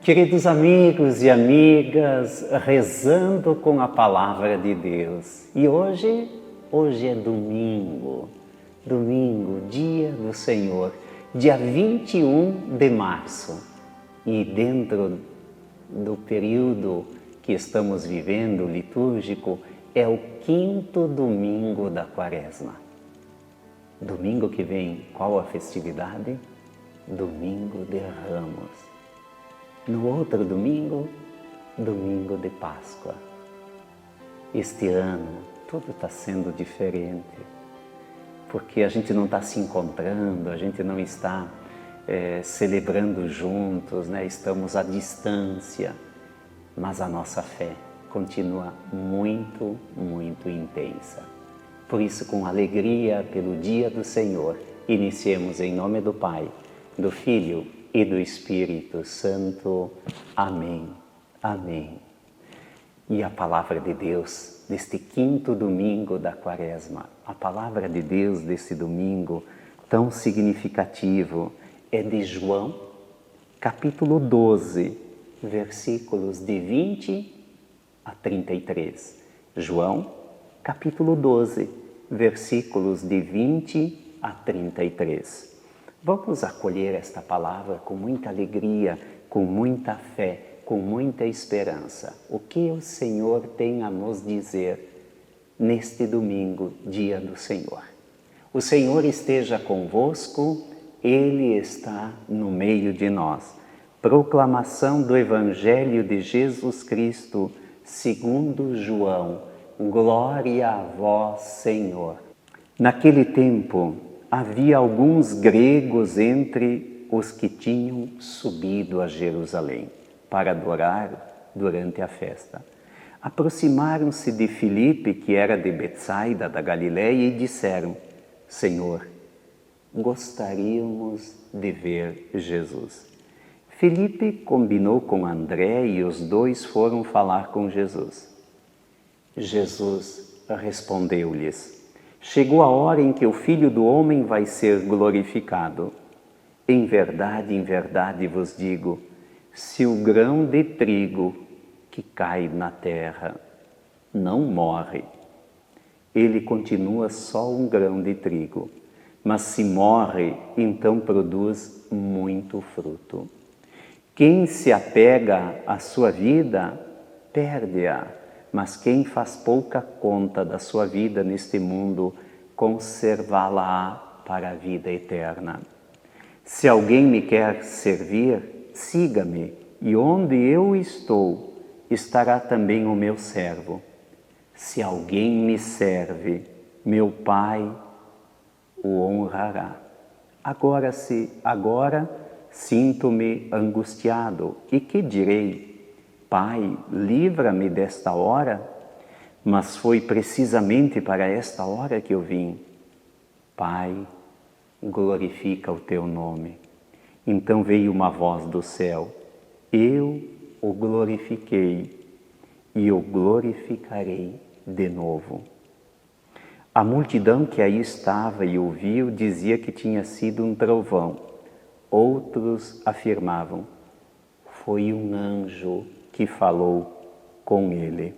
Queridos amigos e amigas, rezando com a Palavra de Deus. E hoje é domingo, dia do Senhor, dia 21 de março. E dentro do período que estamos vivendo, litúrgico, é o 5º domingo da Quaresma. Domingo que vem, qual a festividade? Domingo de Ramos. No outro domingo, domingo de Páscoa. Este ano, tudo está sendo diferente, porque a gente não está se encontrando, a gente não está celebrando juntos, né? Estamos à distância, mas a nossa fé continua muito, muito intensa. Por isso, com alegria pelo dia do Senhor, iniciemos em nome do Pai, do Filho e do Espírito Santo. Amém. Amém. E a palavra de Deus deste 5º domingo da Quaresma, a palavra de Deus desse domingo tão significativo é de João, capítulo 12, versículos de 20 a 33. João, capítulo 12, versículos de 20 a 33. Vamos acolher esta palavra com muita alegria, com muita fé, com muita esperança. O que o Senhor tem a nos dizer neste domingo, dia do Senhor. O Senhor esteja convosco, Ele está no meio de nós. Proclamação do Evangelho de Jesus Cristo, segundo João. Glória a vós, Senhor. Naquele tempo, havia alguns gregos entre os que tinham subido a Jerusalém para adorar durante a festa. Aproximaram-se de Filipe, que era de Betsaida, da Galileia, e disseram: Senhor, gostaríamos de ver Jesus. Filipe combinou com André e os dois foram falar com Jesus. Jesus respondeu-lhes: Chegou a hora em que o Filho do Homem vai ser glorificado. Em verdade vos digo, se o grão de trigo que cai na terra não morre, ele continua só um grão de trigo, mas se morre, então produz muito fruto. Quem se apega à sua vida, perde-a, mas quem faz pouca conta da sua vida neste mundo, conservá-la para a vida eterna. Se alguém me quer servir, siga-me, e onde eu estou, estará também o meu servo. Se alguém me serve, meu Pai o honrará. Agora sinto-me angustiado, e que direi? Pai, livra-me desta hora, mas foi precisamente para esta hora que eu vim. Pai, glorifica o teu nome. Então veio uma voz do céu: eu o glorifiquei e o glorificarei de novo. A multidão que aí estava e ouviu dizia que tinha sido um trovão. Outros afirmavam: foi um anjo que falou com ele.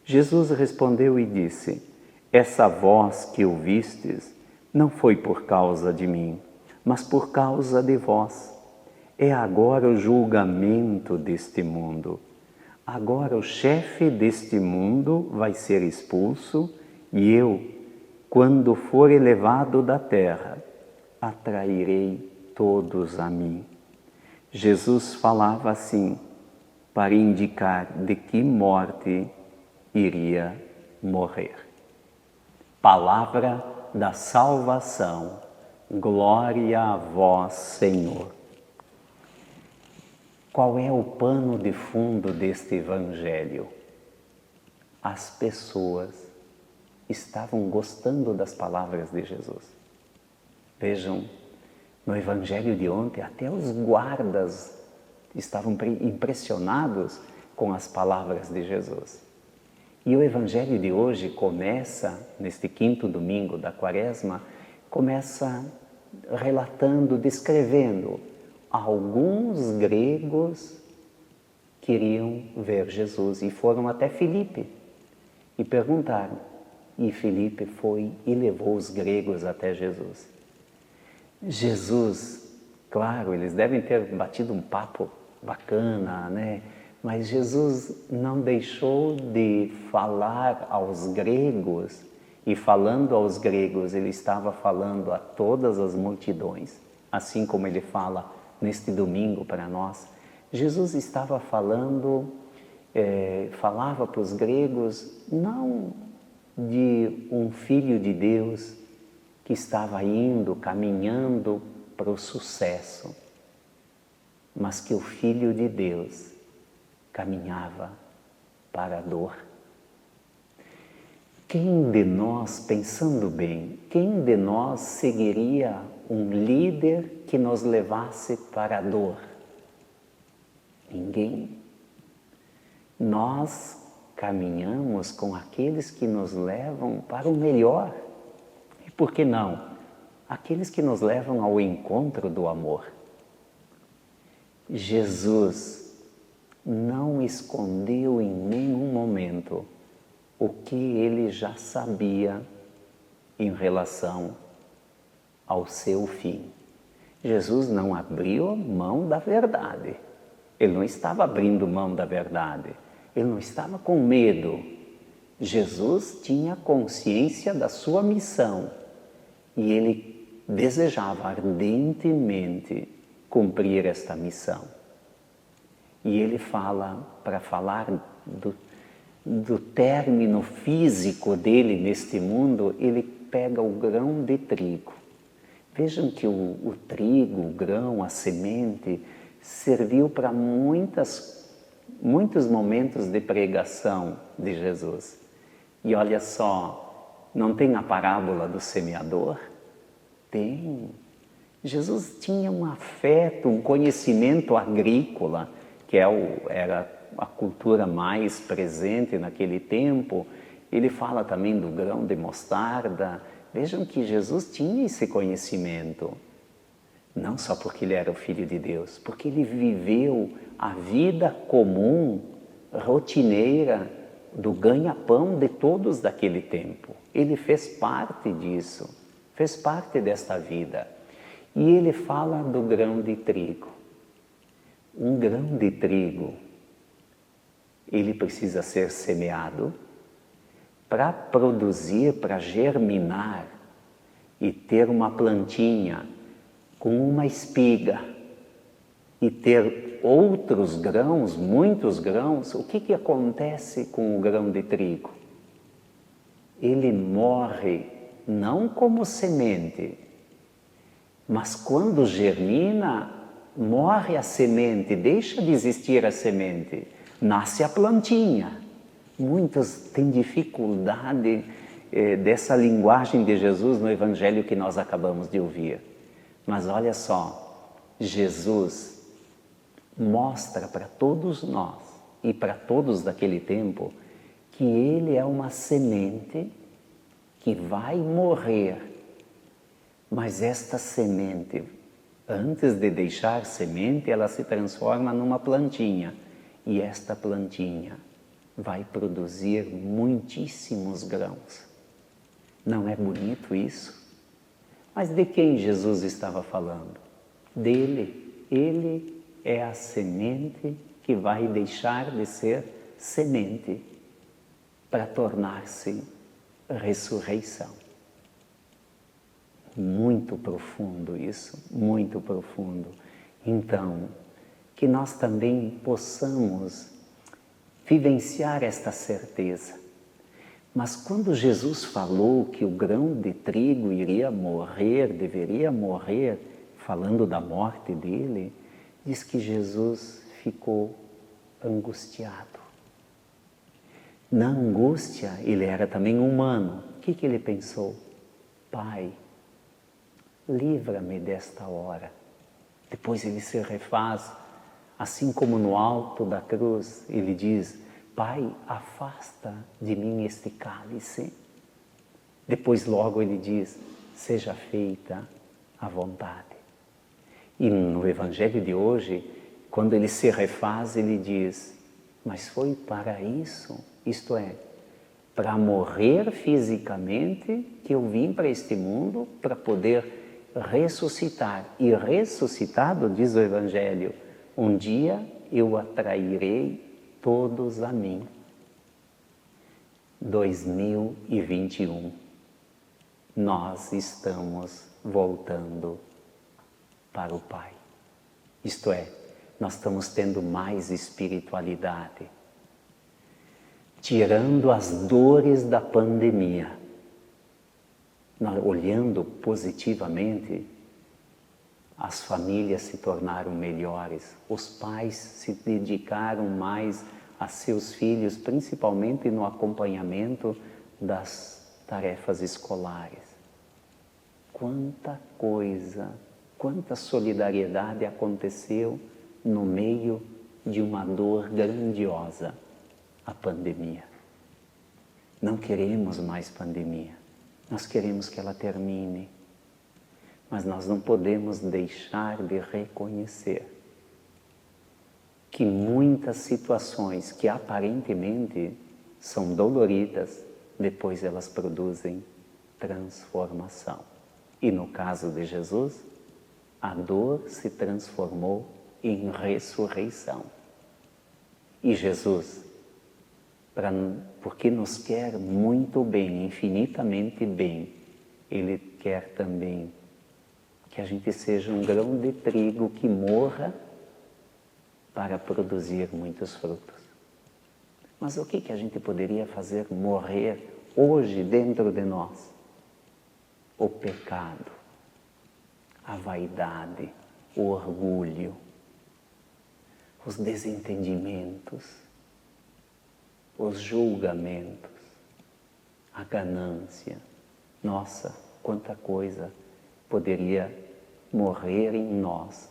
Jesus respondeu e disse: essa voz que ouvistes não foi por causa de mim, mas por causa de vós. É agora o julgamento deste mundo. Agora o chefe deste mundo vai ser expulso e eu, quando for elevado da terra, atrairei todos a mim. Jesus falava assim para indicar de que morte iria morrer. Palavra da salvação. Glória a vós, Senhor. Qual é o pano de fundo deste Evangelho? As pessoas estavam gostando das palavras de Jesus. Vejam, no Evangelho de ontem, até os guardas estavam impressionados com as palavras de Jesus. E o Evangelho de hoje começa, neste 5º domingo da Quaresma, começa relatando, descrevendo alguns gregos queriam ver Jesus e foram até Filipe e perguntaram. E Filipe foi e levou os gregos até Jesus. Jesus, claro, eles devem ter batido um papo bacana, né? Mas Jesus não deixou de falar aos gregos, e falando aos gregos, ele estava falando a todas as multidões, assim como ele fala neste domingo para nós. Jesus estava falando, falava para os gregos, não de um filho de Deus que estava indo, caminhando para o sucesso, mas que o Filho de Deus caminhava para a dor. Quem de nós, pensando bem, quem de nós seguiria um líder que nos levasse para a dor? Ninguém. Nós caminhamos com aqueles que nos levam para o melhor. E por que não? Aqueles que nos levam ao encontro do amor. Jesus não escondeu em nenhum momento o que ele já sabia em relação ao seu fim. Jesus não abriu mão da verdade. Ele não estava abrindo mão da verdade. Ele não estava com medo. Jesus tinha consciência da sua missão e ele desejava ardentemente cumprir esta missão. E ele fala, para falar do término físico dele neste mundo, ele pega o grão de trigo. Vejam que o trigo, o grão, a semente, serviu para muitos momentos de pregação de Jesus. E olha só, não tem a parábola do semeador? Tem. Jesus tinha um afeto, um conhecimento agrícola, que era a cultura mais presente naquele tempo. Ele fala também do grão de mostarda. Vejam que Jesus tinha esse conhecimento. Não só porque ele era o Filho de Deus, porque ele viveu a vida comum, rotineira, do ganha-pão de todos daquele tempo. Ele fez parte disso, fez parte desta vida. E ele fala do grão de trigo. Um grão de trigo, ele precisa ser semeado para produzir, para germinar e ter uma plantinha com uma espiga e ter outros grãos, muitos grãos. O que acontece com o grão de trigo? Ele morre não como semente, mas quando germina, morre a semente, deixa de existir a semente, nasce a plantinha. Muitos têm dificuldade dessa linguagem de Jesus no Evangelho que nós acabamos de ouvir. Mas olha só, Jesus mostra para todos nós e para todos daquele tempo que ele é uma semente que vai morrer. Mas esta semente, antes de deixar semente, ela se transforma numa plantinha. E esta plantinha vai produzir muitíssimos grãos. Não é bonito isso? Mas de quem Jesus estava falando? Dele. Ele é a semente que vai deixar de ser semente para tornar-se ressurreição. Muito profundo isso, muito profundo. Então, que nós também possamos vivenciar esta certeza. Mas quando Jesus falou que o grão de trigo iria morrer, deveria morrer, falando da morte dele, diz que Jesus ficou angustiado. Na angústia, ele era também humano. O que ele pensou? Pai, livra-me desta hora. Depois ele se refaz, assim como no alto da cruz, ele diz: Pai, afasta de mim este cálice. Depois logo ele diz: seja feita a vontade. E no Evangelho de hoje, quando ele se refaz, ele diz: mas foi para isso, isto é, para morrer fisicamente, que eu vim para este mundo, para poder ressuscitar. E ressuscitado, diz o Evangelho, um dia eu atrairei todos a mim. 2021, nós estamos voltando para o Pai. Isto é, nós estamos tendo mais espiritualidade, tirando as dores da pandemia, olhando positivamente, as famílias se tornaram melhores, os pais se dedicaram mais a seus filhos, principalmente no acompanhamento das tarefas escolares. Quanta coisa, quanta solidariedade aconteceu no meio de uma dor grandiosa, a pandemia. Não queremos mais pandemia, nós queremos que ela termine, mas nós não podemos deixar de reconhecer que muitas situações que aparentemente são doloridas, depois elas produzem transformação. E no caso de Jesus, a dor se transformou em ressurreição. E Jesus, porque nos quer muito bem, infinitamente bem, Ele quer também que a gente seja um grão de trigo que morra para produzir muitos frutos. Mas o que a gente poderia fazer morrer hoje dentro de nós? O pecado, a vaidade, o orgulho, os desentendimentos, os julgamentos, a ganância. Nossa, quanta coisa poderia morrer em nós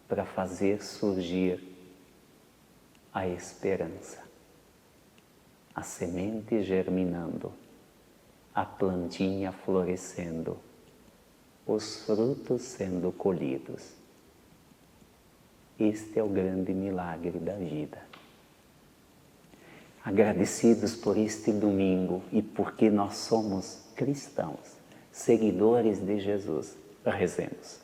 para fazer surgir a esperança, a semente germinando, a plantinha florescendo, os frutos sendo colhidos. Este é o grande milagre da vida. Agradecidos por este domingo e porque nós somos cristãos, seguidores de Jesus, rezemos.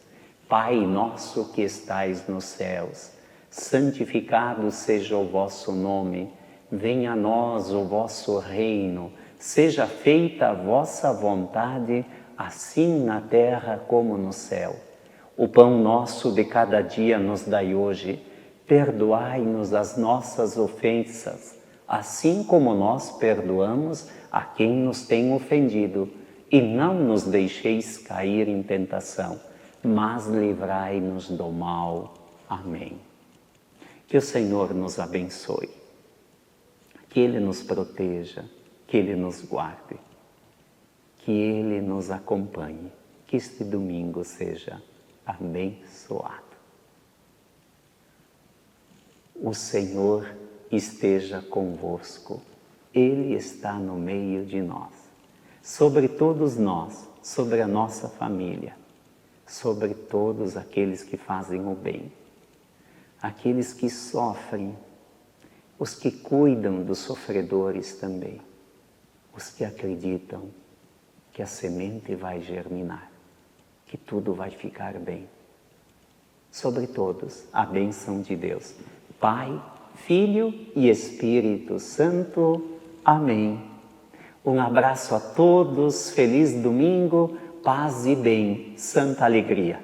Pai nosso que estais nos céus, santificado seja o vosso nome, venha a nós o vosso reino, seja feita a vossa vontade, assim na terra como no céu. O pão nosso de cada dia nos dai hoje, perdoai-nos as nossas ofensas, assim como nós perdoamos a quem nos tem ofendido, e não nos deixeis cair em tentação, mas livrai-nos do mal. Amém. Que o Senhor nos abençoe, que Ele nos proteja, que Ele nos guarde, que Ele nos acompanhe, que este domingo seja abençoado. O Senhor esteja convosco, Ele está no meio de nós, sobre todos nós, sobre a nossa família, sobre todos aqueles que fazem o bem, aqueles que sofrem, os que cuidam dos sofredores também, os que acreditam que a semente vai germinar, que tudo vai ficar bem. Sobre todos, a bênção de Deus, Pai, Filho e Espírito Santo. Amém. Um abraço a todos, feliz domingo, paz e bem, santa alegria.